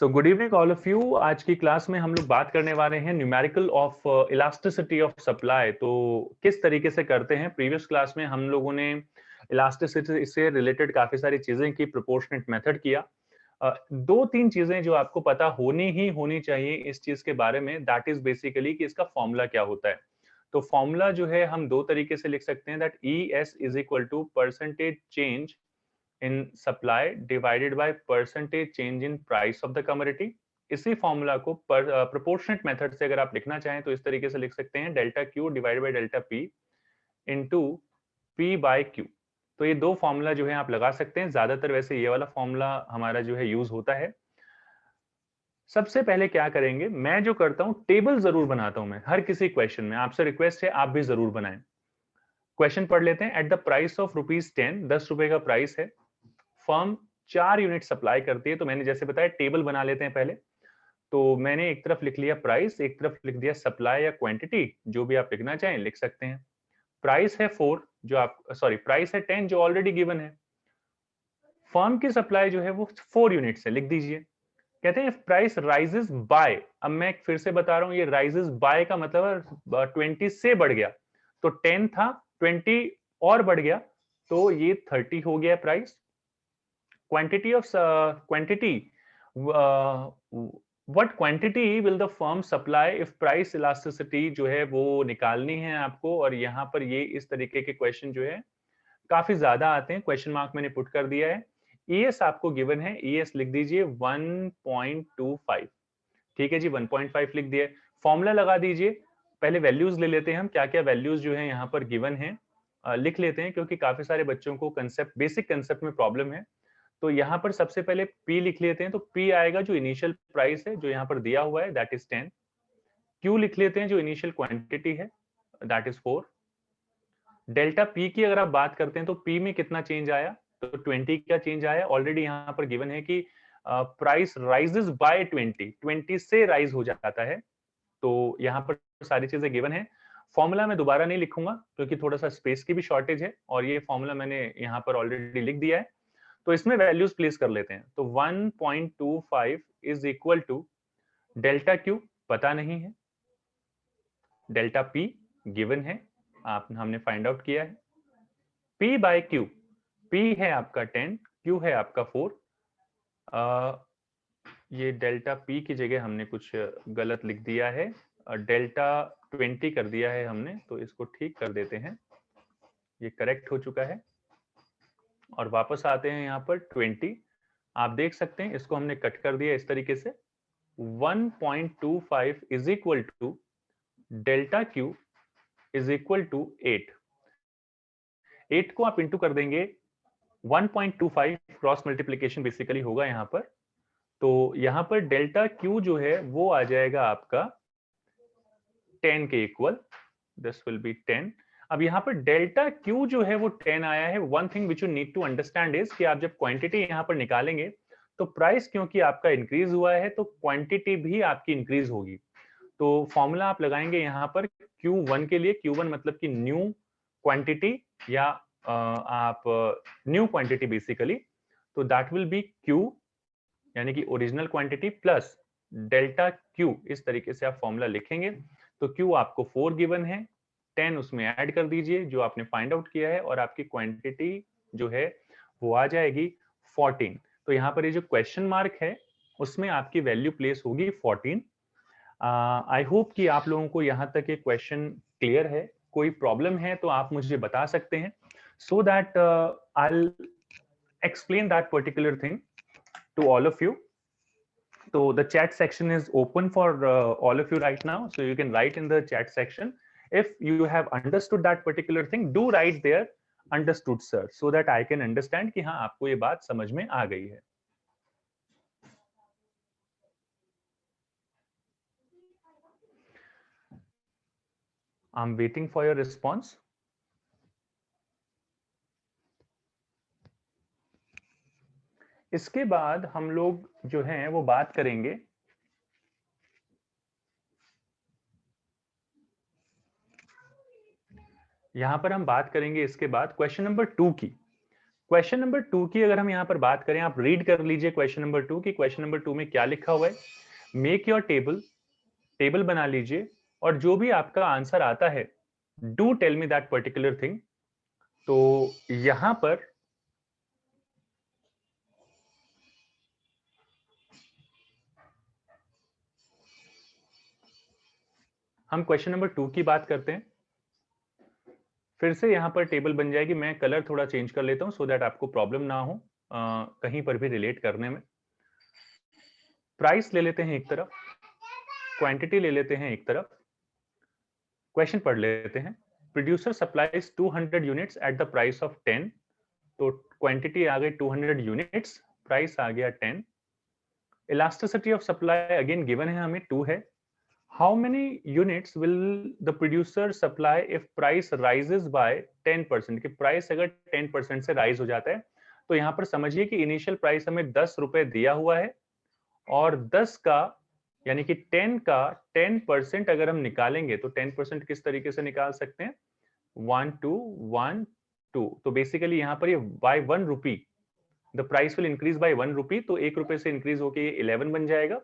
So good evening all of you. आज की class में हम लोग बात करने वाले हैं numerical of elasticity of supply. तो किस तरीके से करते हैं, प्रीवियस क्लास में हम लोगों ने इलास्टिसिटी से रिलेटेड काफी सारी चीजें की, प्रोपोर्शनेट मेथड किया। दो तीन चीजें जो आपको पता होनी चाहिए इस चीज के बारे में, दैट इज बेसिकली कि इसका फॉर्मूला क्या होता है। तो फॉर्मूला जो है हम दो तरीके से लिख सकते हैं, that E S is equal to percentage change in supply divided by percentage change in price of the commodity। इसी फॉर्मूला को प्रोपोर्शनेट मेथड से अगर आप लिखना चाहें तो इस तरीके से लिख सकते हैं, delta Q divided by delta P into P by Q. तो ये दो फॉर्मूला जो है आप लगा सकते हैं। ज्यादातर वैसे ये वाला फॉर्मूला हमारा जो है यूज होता है। सबसे पहले क्या करेंगे, मैं जो करता हूं टेबल जरूर बनाता हूं। मैं हर किसी क्वेश्चन में आपसे रिक्वेस्ट है आप भी जरूर बनाएं। क्वेश्चन पढ़ लेते हैं। एट द प्राइस ऑफ ₹10, 10 रुपए का प्राइस है, फर्म 4 यूनिट सप्लाई करती है। तो मैंने जैसे बताया टेबल बना लेते हैं पहले। तो मैंने एक तरफ लिख लिया प्राइस, एक तरफ लिख दिया सप्लाई या क्वांटिटी, जो भी आप लिखना चाहें लिख सकते हैं। प्राइस है 4, जो आप सॉरी प्राइस है 10 जो ऑलरेडी गिवन है। फर्म की सप्लाई जो है वो 4 यूनिट से लिख दीजिए। कहते हैं प्राइस राइजेस बाय, अब मैं फिर से बता रहा हूं, ये राइजेस बाय का मतलब 20 से बढ़ गया। तो 10 था, 20 और बढ़ गया, तो ये 30 हो गया price. quantity of quantity what quantity will the firm supply if price elasticity जो है वो निकालनी है आपको। और यहाँ पर ये इस तरीके के क्वेश्चन जो है काफी ज्यादा आते हैं। क्वेश्चन मार्क मैंने पुट कर दिया है। ईएस आपको गिवन है, ईएस लिख दीजिए 1.25। ठीक है जी, 1.5 लिख दिए। फॉर्मूला लगा दीजिए। पहले वैल्यूज ले लेते हैं हम, क्या क्या वैल्यूज जो है यहाँ पर गिवन है लिख लेते हैं, क्योंकि काफी सारे बच्चों को कंसेप्ट, बेसिक कंसेप्ट में प्रॉब्लम है। तो यहाँ पर सबसे पहले P लिख लेते हैं। तो P आएगा जो इनिशियल प्राइस है जो यहाँ पर दिया हुआ है, दैट इज 10। Q लिख लेते हैं जो इनिशियल क्वांटिटी है, दैट इज 4। डेल्टा P की अगर आप बात करते हैं तो P में कितना चेंज आया, तो 20 का चेंज आया। ऑलरेडी यहाँ पर गिवन है कि प्राइस राइजेस बाय 20 से राइज हो जाता है। तो यहाँ पर सारी चीजें गिवन है। फॉर्मूला मैं दोबारा नहीं लिखूंगा क्योंकि थोड़ा सा स्पेस की भी शॉर्टेज है, और ये फॉर्मूला मैंने यहाँ पर ऑलरेडी लिख दिया है। तो इसमें वैल्यूज प्लेस कर लेते हैं। तो 1.25 is equal to delta Q पता नहीं है, डेल्टा पी गिवन है, आप हमने फाइंड आउट किया है। पी बाय क्यू, पी है आपका 10, क्यू है आपका 4। ये डेल्टा पी की जगह हमने कुछ गलत लिख दिया है, डेल्टा 20 कर दिया है हमने, तो इसको ठीक कर देते हैं। ये करेक्ट हो चुका है। और वापस आते हैं यहाँ पर 20। आप देख सकते हैं इसको हमने कट कर दिया इस तरीके से। 1.25 is equal to delta Q is equal to 8। 8 को आप इंटू कर देंगे 1.25, क्रॉस मल्टीप्लीकेशन बेसिकली होगा यहाँ पर। तो यहाँ पर डेल्टा क्यू जो है वो आ जाएगा आपका 10 के इक्वल, दिस विल बी 10। अब यहाँ पर डेल्टा क्यू जो है वो 10 आया है। One thing which you need to understand is कि आप जब क्वांटिटी यहाँ पर निकालेंगे तो प्राइस क्योंकि आपका इंक्रीज हुआ है तो क्वांटिटी भी आपकी इंक्रीज होगी। तो फॉर्मूला आप लगाएंगे यहाँ पर Q1 के लिए। Q1 मतलब कि न्यू क्वांटिटी या आप न्यू क्वांटिटी बेसिकली। तो दैट विल बी Q यानी कि original quantity plus delta Q। इस तरीके से आप फॉर्मूला लिखेंगे। तो Q आपको 4 गिवन है, 10 उसमें ऐड कर दीजिए जो आपने फाइंड आउट किया है, और आपकी क्वांटिटी जो है वो आ जाएगी 14। तो यहाँ पर ये जो क्वेश्चन मार्क है उसमें आपकी वैल्यू प्लेस होगी 14। आई होप कि आप लोगों को यहाँ तक ये क्वेश्चन क्लियर है। कोई प्रॉब्लम है तो आप मुझे बता सकते हैं, so that I explain that particular thing to all of you. So the chat section is open for all of you right now, so you can write in the chat section if you have understood that particular thing. Do write there understood sir, so that I can understand कि हाँ आपको ये बात समझ में आ गई है। I'm waiting for your response. इसके बाद हम लोग जो हैं वो बात करेंगे यहां पर हम बात करेंगे इसके बाद क्वेश्चन नंबर 2 की। क्वेश्चन नंबर 2 की अगर हम यहाँ पर बात करें, आप रीड कर लीजिए क्वेश्चन नंबर 2 की। क्वेश्चन नंबर 2 में क्या लिखा हुआ है, मेक योर टेबल, टेबल बना लीजिए और जो भी आपका आंसर आता है do tell me that particular thing. तो यहां पर हम क्वेश्चन नंबर 2 की बात करते हैं। फिर से यहां पर टेबल बन जाएगी, मैं कलर थोड़ा चेंज कर लेता हूं सो दैट आपको प्रॉब्लम ना हो कहीं पर भी रिलेट करने में। प्राइस ले लेते हैं एक तरफ, क्वांटिटी ले लेते हैं एक तरफ, क्वेश्चन पढ़ लेते हैं। Producer supplies 200 units at the price of 10। तो क्वांटिटी आ गई 200 यूनिट्स, प्राइस आ गया 10। Elasticity of supply again given है हमें 2 है। How many units will the producer supply if price rises by 10%? कि प्राइस अगर 10% से राइज हो जाता है, तो यहां पर समझिए कि इनिशियल प्राइस हमें 10 रुपए दिया हुआ है और 10 का यानी कि 10 का 10% अगर हम निकालेंगे तो 10% किस तरीके से निकाल सकते हैं, 1 2 1 2। तो बेसिकली यहां पर ये by 1 rupee the price will increase by 1 rupee, तो 1 रुपए से इंक्रीज होकर ये 11 बन जाएगा।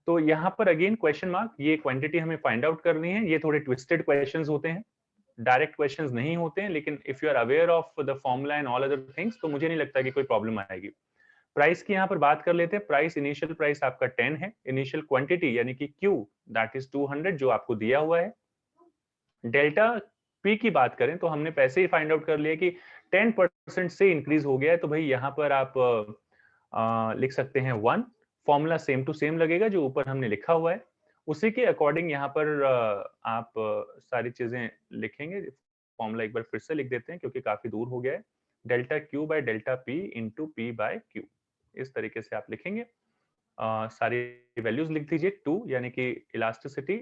तो यहाँ पर अगेन क्वेश्चन मार्क, ये क्वांटिटी हमें फाइंड आउट करनी है। ये थोड़े ट्विस्टेड क्वेश्चंस होते हैं, डायरेक्ट क्वेश्चंस नहीं होते हैं, लेकिन if you are aware of the formula and all other things तो मुझे नहीं लगता कि कोई प्रॉब्लम आएगी। प्राइस की यहाँ पर बात कर लेते हैं। प्राइस, इनिशियल प्राइस आपका 10 है, इनिशियल क्वांटिटी यानी कि क्यू दैट इज 200 जो आपको दिया हुआ है। डेल्टा पी की बात करें तो हमने पैसे ही फाइंड आउट कर लिया कि 10% से इंक्रीज हो गया है, तो भाई यहाँ पर आप लिख सकते हैं 1। फॉर्मूला सेम टू सेम लगेगा जो ऊपर हमने लिखा हुआ है, उसी के अकॉर्डिंग यहाँ पर आप सारी चीजें लिखेंगे। फॉर्मूला एक बार फिर से लिख देते हैं क्योंकि काफी दूर हो गया है। Delta Q by delta P into P by Q, इस तरीके से आप लिखेंगे। सारी वैल्यूज लिख दीजिए। 2 यानी कि elasticity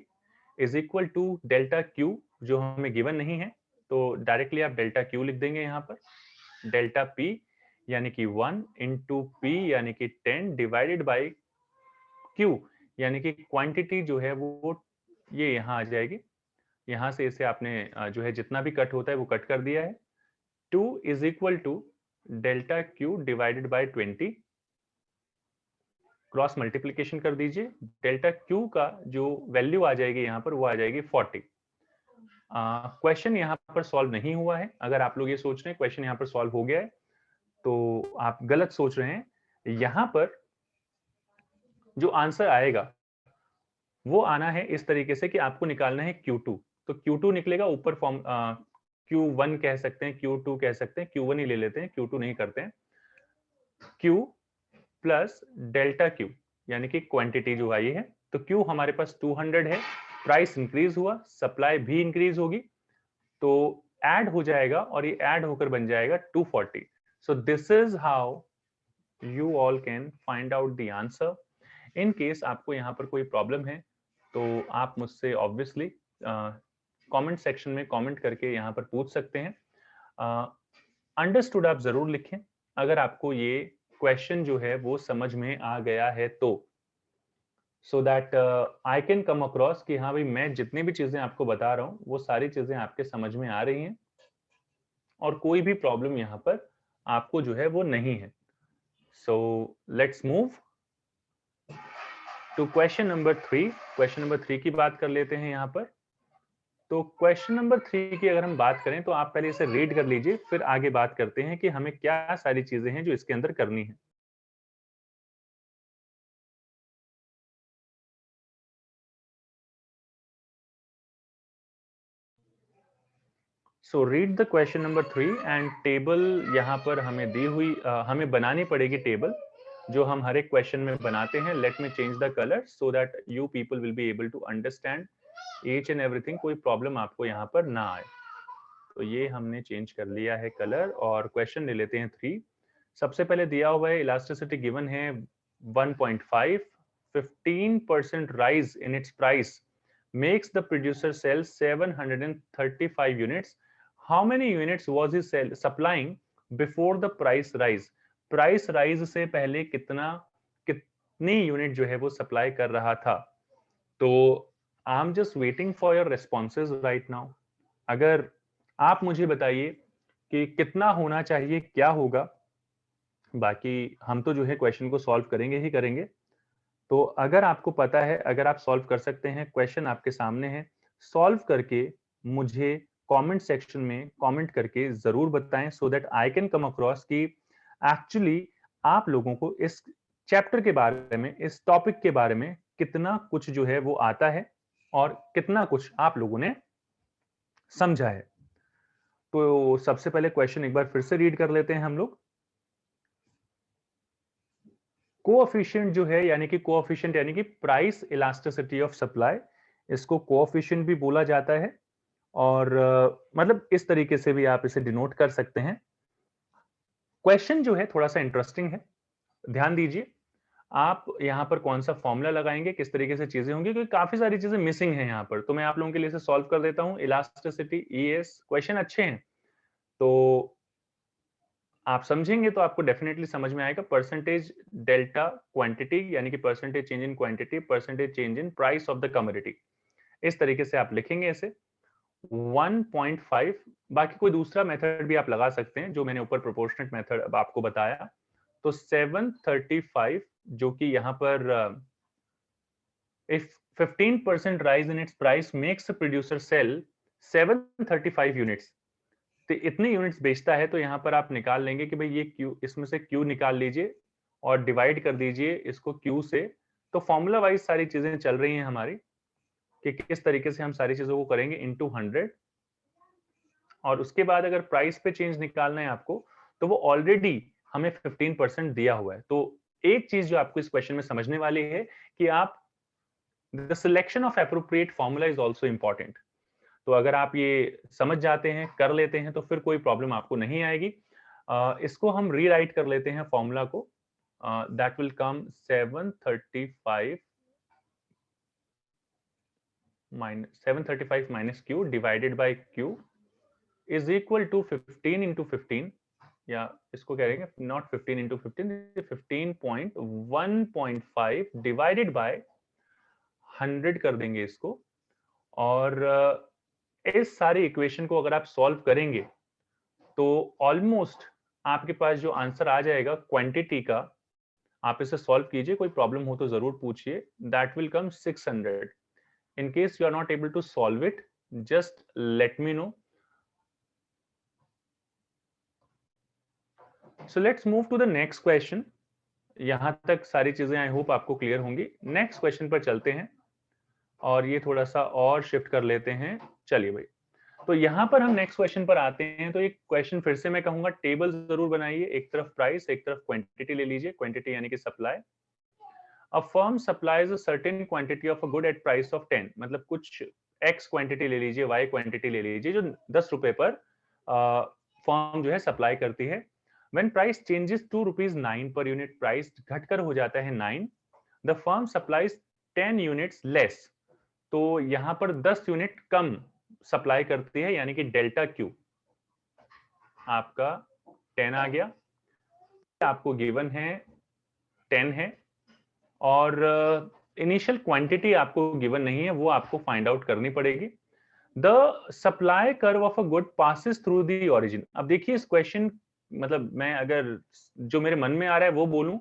is equal to delta Q जो हमें गिवन नहीं है, तो डायरेक्टली आप डेल्टा क्यू लिख देंगे यहाँ पर। डेल्टा पी यानी कि 1 इंटू पी यानी कि 10 डिवाइडेड बाई क्यू यानी कि क्वांटिटी जो है वो ये यहाँ आ जाएगी। यहाँ से इसे आपने जो है जितना भी कट होता है वो कट कर दिया है। 2 is equal to delta Q divided by 20, cross multiplication कर दीजिए। डेल्टा क्यू का जो वैल्यू आ जाएगी यहाँ पर वो आ जाएगी 40। क्वेश्चन यहाँ पर सॉल्व नहीं हुआ है। अगर आप लोग ये सोच रहे हैं क्वेश्चन यहाँ पर सॉल्व हो गया है तो आप गलत सोच रहे हैं। यहाँ पर जो आंसर आएगा वो आना है इस तरीके से कि आपको निकालना है Q2। तो Q2 निकलेगा ऊपर फॉर्म, Q1 कह सकते हैं, Q2 कह सकते हैं, Q1 ही ले लेते हैं, Q2 नहीं करते हैं। Q प्लस डेल्टा Q यानी कि क्वांटिटी जो आई है, तो Q हमारे पास 200 है, प्राइस इंक्रीज हुआ, सप्लाई भी इंक्रीज होगी, तो ऐड हो जाएगा और ये ऐड होकर बन जाएगा 240। So this is how you all can find out the answer. In case आपको यहाँ पर कोई प्रॉब्लम है तो आप मुझसे ऑब्वियसली कमेंट सेक्शन में कमेंट करके यहाँ पर पूछ सकते हैं। अंडरस्टूड आप जरूर लिखें अगर आपको ये क्वेश्चन जो है वो समझ में आ गया है तो, सो that I can come across कि हाँ भाई मैं जितनी भी चीजें आपको बता रहा हूँ वो सारी चीजें आपके समझ में आ रही हैं और कोई भी प्रॉब्लम यहाँ पर आपको जो है वो नहीं है। So let's move to question number 3। Question number 3 की बात कर लेते हैं यहाँ पर। तो क्वेश्चन नंबर 3 की अगर हम बात करें तो आप पहले इसे रीड कर लीजिए, फिर आगे बात करते हैं कि हमें क्या सारी चीजें हैं जो इसके अंदर करनी है। So read the question number 3 and table यहाँ पर हमें दी हुई हमें बनानी पड़ेगी टेबल जो हम हर एक क्वेश्चन में बनाते हैं। Let me change the colour so that you people will be able to understand each and everything, कोई प्रॉब्लम आपको यहाँ पर ना आए। तो ये हमने चेंज कर लिया है कलर और क्वेश्चन ले लेते हैं 3। सबसे पहले दिया हुआ है इलास्टिसिटी गिवन है 1.5, 15% rise in its price makes the producer sell 735 units. How many units was he supplying before the price rise? Price rise से पहले कितनी यूनिट जो है वो सप्लाई कर रहा था। तो I am just waiting for your responses right now. अगर आप मुझे बताइए कि कितना होना चाहिए, क्या होगा। बाकी हम तो जो है क्वेश्चन को सॉल्व करेंगे ही करेंगे। तो अगर आपको पता है, अगर आप सॉल्व कर सकते हैं, क्वेश्चन आपके सामने है, सॉल्व करके मुझे कमेंट सेक्शन में कमेंट करके जरूर बताएं, सो that I can come across कि एक्चुअली आप लोगों को इस चैप्टर के बारे में, इस टॉपिक के बारे में कितना कुछ जो है वो आता है और कितना कुछ आप लोगों ने समझा है। तो सबसे पहले क्वेश्चन एक बार फिर से रीड कर लेते हैं हम लोग। कोएफिशिएंट जो है, यानी कि कोएफिशिएंट यानी कि प्राइस इलास्टिसिटी ऑफ सप्लाई, इसको कोएफिशिएंट भी बोला जाता है और मतलब इस तरीके से भी आप इसे डिनोट कर सकते हैं। क्वेश्चन जो है थोड़ा सा इंटरेस्टिंग है, ध्यान दीजिए। आप यहाँ पर कौन सा फॉर्मूला लगाएंगे, किस तरीके से चीजें होंगी, क्योंकि काफी सारी चीजें मिसिंग हैं यहाँ पर। तो मैं आप लोगों के लिए इसे सॉल्व कर देता हूँ। इलास्टिसिटी, ईएस, क्वेश्चन अच्छे हैं तो आप समझेंगे तो आपको डेफिनेटली समझ में आएगा। परसेंटेज डेल्टा क्वांटिटी, यानी कि percentage change in quantity, percentage change in price of the commodity, इस तरीके से आप लिखेंगे इसे। 1.5, बाकी कोई दूसरा मेथड भी आप लगा सकते हैं, जो मैंने ऊपर प्रोपोर्शनेट मेथड अब आपको बताया। तो 735, जो कि यहाँ पर if 15% rise in its price makes a producer sell 735 units, तो इतने यूनिट्स बेचता है, तो यहाँ पर आप निकाल लेंगे कि भाई ये क्यू, इसमें से क्यू निकाल लीजिए और डिवाइड कर दीजिए इसको क्यू से। तो फॉर्मूला वाइज सारी चीजें चल रही हैं हमारी कि किस तरीके से हम सारी चीजों को करेंगे इनटू 100। और उसके बाद अगर प्राइस पे चेंज निकालना है आपको, तो वो ऑलरेडी हमें 15% दिया हुआ है। तो एक चीज जो आपको इस क्वेश्चन में समझने वाली है कि आप the selection of appropriate formula is also important. तो अगर आप ये समझ जाते हैं, कर लेते हैं, तो फिर कोई प्रॉब्लम आपको नहीं आएगी। इसको हम रीराइट कर लेते हैं फॉर्मूला को। That will come 735 minus Q divided by Q is equal to 15 into 15, या इसको कह रहे हैं नॉट 15 इंटू 15, 15.1.5 डिवाइडेड बाय 100 कर देंगे इसको। और इस सारी इक्वेशन को अगर आप सॉल्व करेंगे तो ऑलमोस्ट आपके पास जो आंसर आ जाएगा क्वांटिटी का, आप इसे सॉल्व कीजिए, कोई प्रॉब्लम हो तो जरूर पूछिए। That will come 600। In case you are not able to solve it, just let me know. So let's move to the next question. यहां तक सारी चीजें आई होप आपको क्लियर होंगी। नेक्स्ट क्वेश्चन पर चलते हैं और ये थोड़ा सा और शिफ्ट कर लेते हैं। चलिए भाई, तो यहां पर हम नेक्स्ट क्वेश्चन पर आते हैं। तो एक क्वेश्चन फिर से मैं कहूंगा टेबल जरूर बनाइए, एक तरफ प्राइस, एक तरफ क्वांटिटी ले लीजिए। क्वांटिटी यानी कि supply. A firm supplies a certain quantity of a good at price of 10, मतलब कुछ एक्स क्वांटिटी ले लीजिए, वाई क्वांटिटी ले लीजिए, जो 10 रुपए पर फर्म जो है सप्लाई करती है। When price changes to ₹9 per unit, price घटकर हो जाता है 9, the firm supplies 10 units less, तो यहां पर 10 यूनिट कम सप्लाई करती है, यानी कि डेल्टा क्यू आपका 10 आ गया। आपको गिवन है 10 है, और इनिशियल क्वांटिटी आपको गिवन नहीं है, वो आपको फाइंड आउट करनी पड़ेगी। The supply curve of a good passes through the origin. अब देखिए इस क्वेश्चन, मतलब मैं अगर जो मेरे मन में आ रहा है वो बोलूं,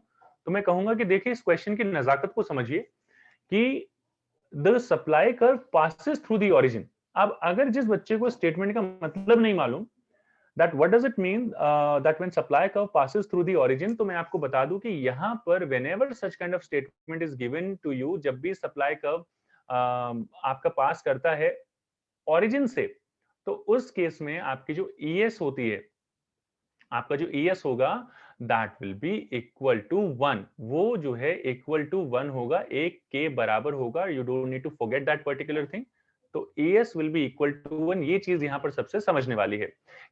तो मैं कहूंगा कि देखिए इस क्वेश्चन की नजाकत को समझिए कि the supply curve passes through the origin. अब अगर जिस बच्चे को स्टेटमेंट का मतलब नहीं मालूम, that what does it mean that when supply curve passes through the origin, तो मैं आपको बता दूं कि यहाँ पर whenever such kind of statement is given to you, जब भी supply curve आपका पास करता है origin से, तो उस केस में आपकी जो ES होती है, आपका जो ES होगा that will be equal to 1, वो जो है equal to 1 होगा, एक के बराबर होगा। You don't need to forget that particular thing। तो ES will be equal to 1, ये चीज यहां पर सबसे समझने वाली है।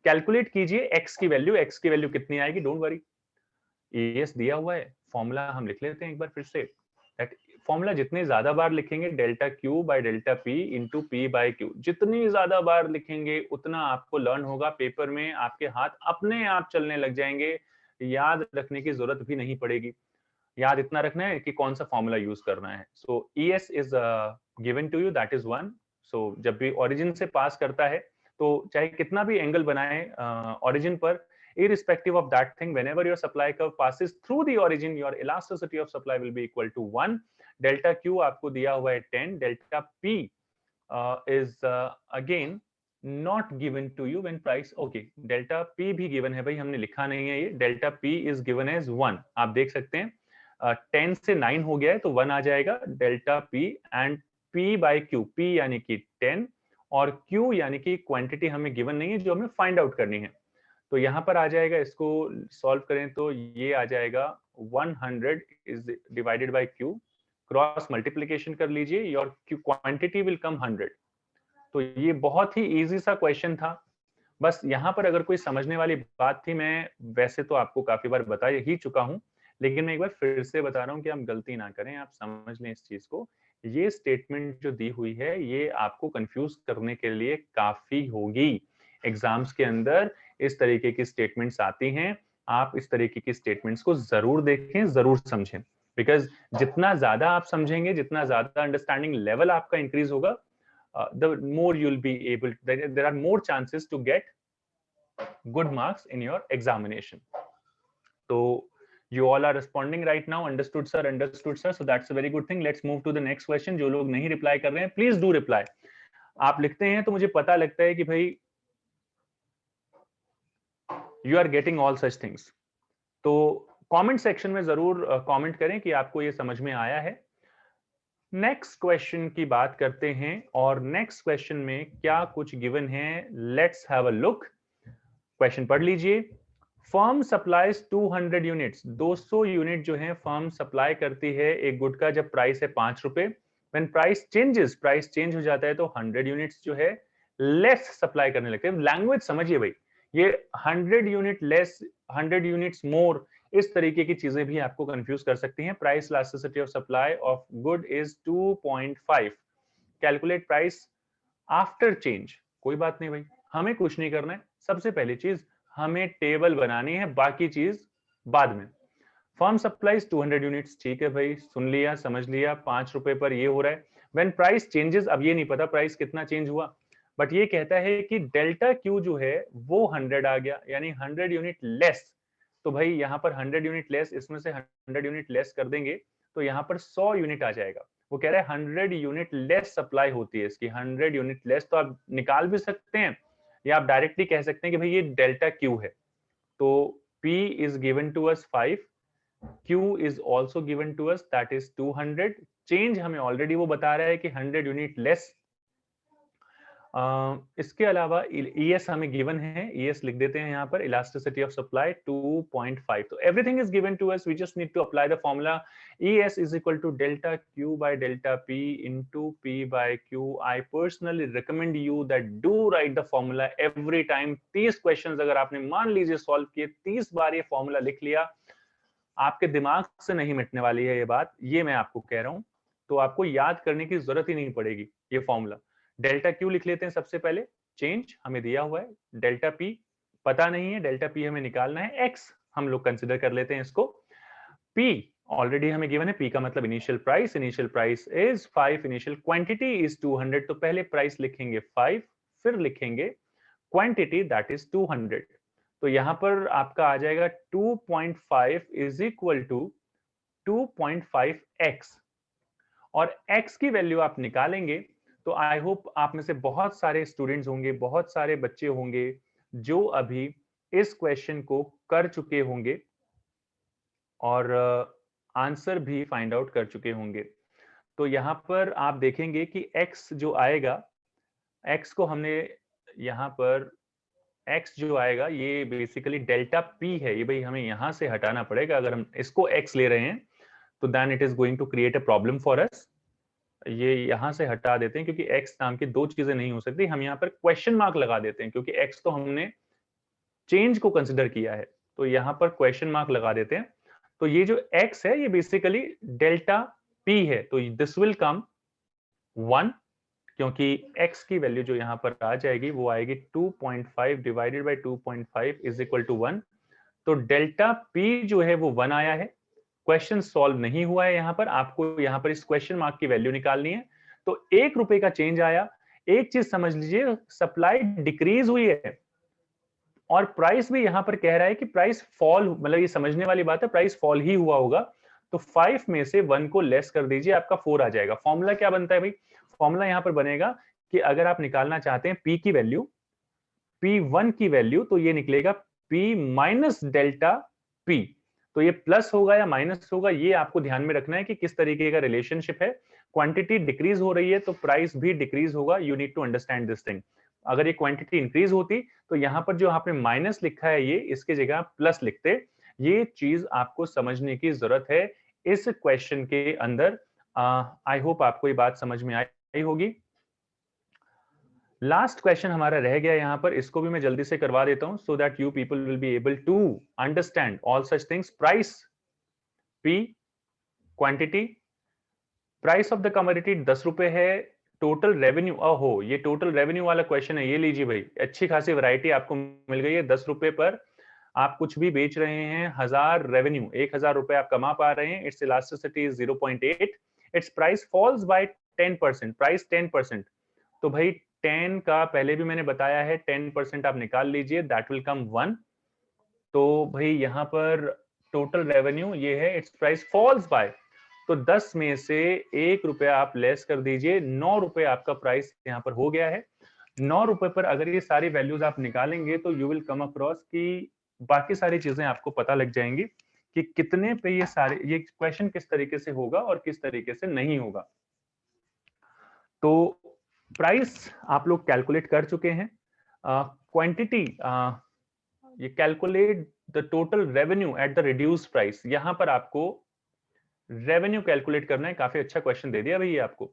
कैलकुलेट कीजिए x की वैल्यू कितनी आएगी, डोंट वरी। ES दिया हुआ है, फॉर्मूला हम लिख लेते हैं एक बार फिर से। फॉर्मूला जितने ज्यादा बार लिखेंगे, delta Q by delta P into P by Q, जितनी ज्यादा बार लिखेंगे उतना आपको लर्न होगा। पेपर में आपके हाथ अपने आप चलने लग जाएंगे, याद रखने की जरूरत भी नहीं पड़ेगी। याद इतना रखना है कि कौन सा फॉर्मूला यूज करना है। So ES is given to you, that is 1। So जब भी ओरिजिन से पास करता है, तो तो चाहे कितना भी एंगल बनाए origin पर, irrespective of that thing, whenever your supply curve passes through the origin, your elasticity of supply will be equal to 1. Delta Q आपको दिया हुआ है 10. Delta P is again not given to you when price, okay, delta P भी given है भाई, हमने लिखा नहीं है ये. Delta P is given as 1. आप देख सकते हैं 10 से 9 हो गया है तो 1 आ जाएगा. Delta P and P by Q, P यानी कि 10 और Q यानी कि क्वांटिटी हमें गिवन नहीं है जो हमें फाइंड आउट करनी है. तो यहां पर आ जाएगा, इसको सॉल्व करें तो ये आ जाएगा 100 is divided by Q. Cross multiplication कर लीजिए, योर क्वांटिटी विल कम 100. तो ये बहुत ही इजी सा क्वेश्चन था. बस यहाँ पर अगर कोई समझने वाली बात थी, मैं वैसे तो आपको काफी बार बता ही चुका हूँ, लेकिन मैं एक बार फिर से बता रहा हूँ कि आप गलती ना करें, आप समझ लें इस चीज को. ये स्टेटमेंट जो दी हुई है ये आपको कंफ्यूज करने के लिए काफी होगी. एग्जाम्स के अंदर इस तरीके की स्टेटमेंट्स आती हैं. आप इस तरीके की स्टेटमेंट्स को जरूर देखें, जरूर समझें, बिकॉज जितना ज्यादा आप समझेंगे, जितना ज्यादा अंडरस्टैंडिंग लेवल आपका इंक्रीज होगा, the more you'll be able, there are more chances to get good marks in your examination. So you all are responding right now, understood sir, understood sir, so that's a very good thing. Let's move to the next question. जो लोग नहीं reply कर रहे हैं, please do reply. आप लिखते हैं तो मुझे पता लगता है कि भाई you are getting all such things. तो comment section में जरूर comment करें कि आपको ये समझ में आया है. नेक्स्ट क्वेश्चन की बात करते हैं, और नेक्स्ट क्वेश्चन में क्या कुछ गिवन है, let's have a look. Question पढ़ लीजिए. Firm supplies 200 units. 200 यूनिट जो है फर्म सप्लाई करती है एक गुड का जब प्राइस है 5 रुपए. When price changes, price change हो जाता है तो 100 यूनिट्स जो है लेस सप्लाई करने लगते हैं. लैंग्वेज समझिए भाई, ये 100 यूनिट लेस, 100 यूनिट्स मोर, इस तरीके की चीजें भी आपको कंफ्यूज कर सकती हैं. Price elasticity of supply of good is 2.5. Calculate price after change. कोई बात नहीं भाई, हमें कुछ नहीं करना है. सबसे पहली चीज हमें टेबल बनानी है, बाकी चीज बाद में. फर्म सप्लाइज 200 यूनिट्स, ठीक है भाई, सुन लिया, समझ लिया. 5 रुपए पर ये हो रहा है. व्हेन प्राइस चेंजेस, अब ये नहीं पता प्राइस कितना चेंज हुआ, बट ये कहता है कि डेल्टा क्यू जो है वो 100 आ गया, यानी 100 यूनिट लेस. तो भाई यहाँ पर 100 यूनिट लेस, इसमें से 100 यूनिट लेस कर देंगे तो यहाँ पर 100 यूनिट आ जाएगा. वो कह रहा है 100 यूनिट लेस सप्लाई होती है इसकी. 100 यूनिट लेस तो आप निकाल भी सकते हैं, या आप डायरेक्टली कह सकते हैं कि भाई ये डेल्टा क्यू है. तो P is given to us 5, Q is also given to us, that is 200. Change हमें ऑलरेडी वो बता रहा है कि 100 यूनिट लेस. इसके अलावा ES हमें गिवन है, ES लिख देते हैं यहाँ पर, इलास्टिसिटी ऑफ सप्लाई 2.5. तो everything is given to us, we just need to apply the formula. ES is equal to delta Q by delta P into P by Q. I personally recommend you that do write the formula every time. 30 questions अगर आपने मान लीजिए solve किए, 30 बार ये formula लिख लिया, आपके दिमाग से नहीं मिटने वाली है ये बात, ये मैं आपको कह रहा हूं. तो आपको याद करने की जरूरत ही नहीं पड़ेगी ये फॉर्मूला. डेल्टा क्यू लिख लेते हैं सबसे पहले. चेंज हमें दिया हुआ है, डेल्टा पी पता नहीं है, डेल्टा पी हमें निकालना है. एक्स हम लोग कंसिडर कर लेते हैं इसको. पी ऑलरेडी हमें गिवन है, पी का मतलब initial price. Initial price is 5, initial quantity is 200. तो पहले प्राइस लिखेंगे 5, फिर लिखेंगे क्वांटिटी दैट इज 200. तो यहां पर आपका आ जाएगा 2.5 इज इक्वल टू 2.5x, और x की वैल्यू आप निकालेंगे तो आई होप आप में से बहुत सारे स्टूडेंट्स होंगे, बहुत सारे बच्चे होंगे जो अभी इस क्वेश्चन को कर चुके होंगे और आंसर भी फाइंड आउट कर चुके होंगे. तो यहां पर आप देखेंगे कि x जो आएगा, x को हमने यहां पर, x जो आएगा ये बेसिकली डेल्टा p है. ये भाई हमें यहां से हटाना पड़ेगा. अगर हम इसको x ले रहे हैं तो then it is going to create a problem for us. ये यहां से हटा देते हैं क्योंकि x नाम की दो चीजें नहीं हो सकती. हम यहाँ पर क्वेश्चन मार्क लगा देते हैं क्योंकि x तो हमने चेंज को कंसिडर किया है, तो यहां पर क्वेश्चन मार्क लगा देते हैं. तो ये जो x है ये बेसिकली डेल्टा p है. तो दिस विल कम 1, क्योंकि x की वैल्यू जो यहां पर आ जाएगी वो आएगी 2.5 divided by 2.5 is equal to 1. तो डेल्टा p जो है वो 1 आया है. क्वेश्चन सॉल्व नहीं हुआ है. यहां पर आपको यहां पर इस क्वेश्चन मार्क की वैल्यू निकालनी है. तो 1 रुपए का चेंज आया. एक चीज समझ लीजिए, सप्लाई डिक्रीज हुई है और प्राइस भी यहां पर कह रहा है कि प्राइस फॉल, मतलब ये समझने वाली बात है, प्राइस फॉल ही हुआ होगा। तो 5 में से 1 को लेस कर दीजिए, आपका 4 आ जाएगा। फॉर्मूला क्या बनता है भाई? फॉर्मूला यहां पर बनेगा कि अगर आप निकालना चाहते हैं पी की वैल्यू, P1 की वैल्यू, तो ये निकलेगा P माइनस डेल्टा P। तो ये प्लस होगा या माइनस होगा, ये आपको ध्यान में रखना है कि किस तरीके का रिलेशनशिप है। क्वांटिटी डिक्रीज हो रही है तो प्राइस भी डिक्रीज होगा। You need to understand this thing. अगर ये क्वांटिटी इंक्रीज होती तो यहां पर जो आपने माइनस लिखा है, ये इसके जगह प्लस लिखते। ये चीज आपको समझने की जरूरत है इस क्वेश्चन के अंदर। आई होप आपको ये बात समझ में आई होगी। लास्ट क्वेश्चन हमारा रह गया यहां पर, इसको भी मैं जल्दी से करवा देता हूं so that you people will be able to understand all such things. Price, P, quantity, price of the commodity 10 रुपए है, टोटल रेवेन्यू, ओहो ये टोटल रेवेन्यू वाला क्वेश्चन है, ये लीजिए भाई, अच्छी खासी वैरायटी आपको मिल गई है। 10 रुपए पर आप कुछ भी बेच रहे हैं, 1000 रेवेन्यू, 1000 रुपए आप कमा पा रहे हैं। It's elasticity is 0.8, it's price falls by 10%, price 10%। तो भाई 10 का पहले भी मैंने बताया है, 10% आप निकाल लीजिए, दैट विल कम 1। तो भाई यहाँ पर टोटल रेवेन्यू ये है, इट्स प्राइस फॉल्स बाय, तो 10 में से 1 रुपया आप लेस कर दीजिए, 9 रुपए आपका प्राइस यहाँ पर हो गया है। 9 रुपए पर अगर ये सारी वैल्यूज आप निकालेंगे तो यू विल कम अक्रॉस कि बाकी सारी चीजें आपको पता लग जाएंगी कि कितने पे ये क्वेश्चन किस तरीके से होगा और किस तरीके से नहीं होगा। तो प्राइस आप लोग कैलकुलेट कर चुके हैं। क्वांटिटी, ये calculate the total revenue at the reduce price, यहां पर आपको रेवेन्यू कैलकुलेट करना है। काफी अच्छा क्वेश्चन दे दिया भैया आपको।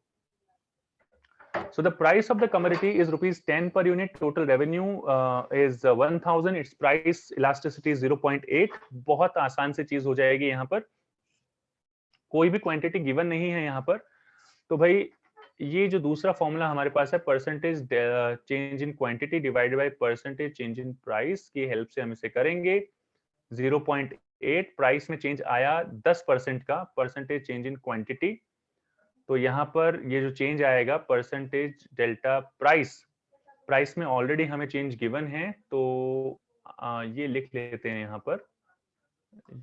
So the price of the commodity is rupees 10 per unit. Total revenue is 1000. Its price elasticity is 0.8. बहुत आसान से चीज हो जाएगी यहाँ पर, कोई भी क्वांटिटी गिवन नहीं है यहाँ पर। तो भाई ये जो दूसरा फॉर्मूला हमारे पास है, percentage change in quantity divided by percentage change in price, की हेल्प से हम इसे करेंगे। 0.8 प्राइस में चेंज आया 10% का, परसेंटेज चेंज इन क्वांटिटी, तो यहाँ पर ये जो चेंज आएगा परसेंटेज डेल्टा प्राइस, प्राइस में ऑलरेडी हमें चेंज गिवन है, तो ये लिख लेते हैं यहाँ पर,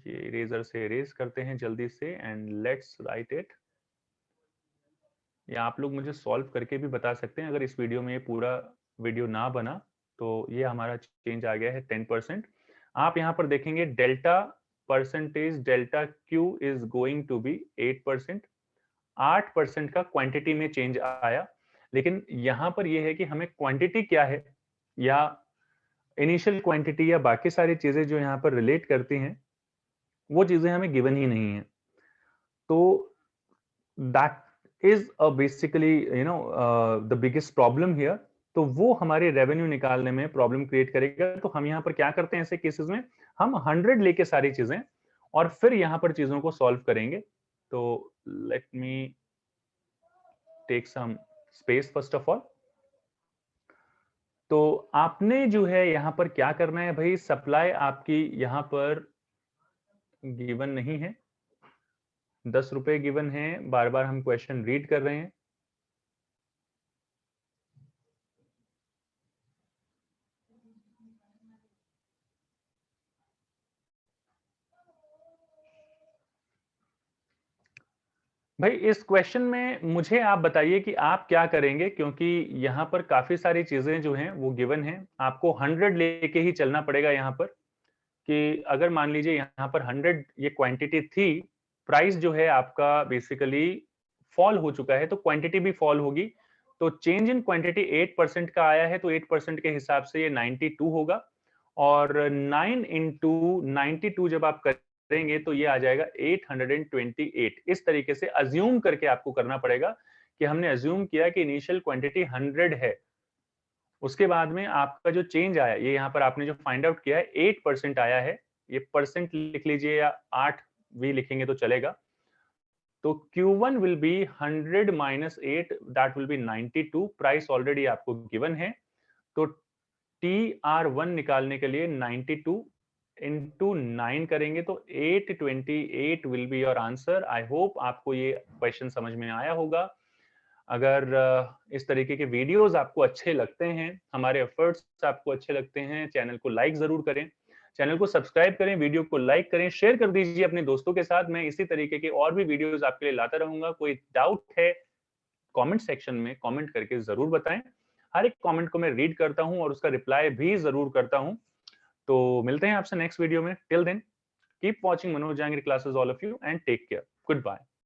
ये इरेजर से इरेज करते हैं जल्दी से, एंड लेट्स राइट इट। या आप लोग मुझे सॉल्व करके भी बता सकते हैं, अगर इस वीडियो में ये पूरा वीडियो ना बना तो ये हमारा चेंज आ गया है 10%। आप यहाँ पर देखेंगे delta percentage delta Q is going to be 8%। 8% का क्वांटिटी में चेंज आया, लेकिन यहां पर यह है कि हमें क्वांटिटी क्या है या इनिशियल क्वांटिटी या बाकी सारी चीजें जो यहां पर रिलेट करती हैं, वो चीजें हमें गिवन ही नहीं है। तो that is a basically the biggest problem here. तो वो हमारे रेवेन्यू निकालने में प्रॉब्लम क्रिएट करेगा। तो हम यहाँ पर क्या करते हैं ऐसे केसेस में, हम 100 लेके सारी चीजें और फिर यहाँ पर चीजों को सॉल्व करेंगे। तो let me take some space first of all. तो आपने जो है यहां पर क्या करना है भाई, सप्लाई आपकी यहां पर गिवन नहीं है, 10 रुपए गिवन है, बार बार हम क्वेश्चन रीड कर रहे हैं। भाई इस क्वेश्चन में मुझे आप बताइए कि आप क्या करेंगे, क्योंकि यहां पर काफी सारी चीजें जो हैं वो गिवन है, आपको 100 लेके ही चलना पड़ेगा यहां पर। कि अगर मान लीजिए यहाँ पर 100 ये क्वांटिटी थी, प्राइस जो है आपका बेसिकली फॉल हो चुका है, तो क्वांटिटी भी फॉल होगी। तो चेंज इन क्वांटिटी 8% का आया है, तो 8% के हिसाब से ये 92 होगा, और 9 इंटू 92 जब आप करेंगे तो ये आ जाएगा 828। इस तरीके से अज्यूम करके आपको करना पड़ेगा कि हमने अज्यूम किया कि इनिशियल क्वांटिटी 100 है, उसके बाद में आपका जो चेंज आया, ये यहाँ पर आपने जो फाइंड आउट किया है 8% आया है, ये परसेंट लिख लीजिए या 8 भी लिखेंगे तो चलेगा। तो Q1 will be 100 minus 8, that will be 92। Price already आपको गिवन है, तो TR1 निकालने के लिए 92 इंटू 9 करेंगे तो 828 will be your answer. I hope आपको ये क्वेश्चन समझ में आया होगा। अगर इस तरीके के वीडियोस आपको अच्छे लगते हैं, हमारे एफर्ट्स आपको अच्छे लगते हैं, चैनल को लाइक जरूर करें, चैनल को सब्सक्राइब करें, वीडियो को लाइक करें, शेयर कर दीजिए अपने दोस्तों के साथ। मैं इसी तरीके के और भी वीडियोस आपके लिए लाता रहूंगा। कोई डाउट है कमेंट सेक्शन में कमेंट करके जरूर बताएं। हर एक कमेंट को मैं रीड करता हूं और उसका रिप्लाई भी जरूर करता हूं। तो मिलते हैं आपसे नेक्स्ट वीडियो में। Till then keep watching Manoj Jahangir classes, all of you, and take care. Good bye.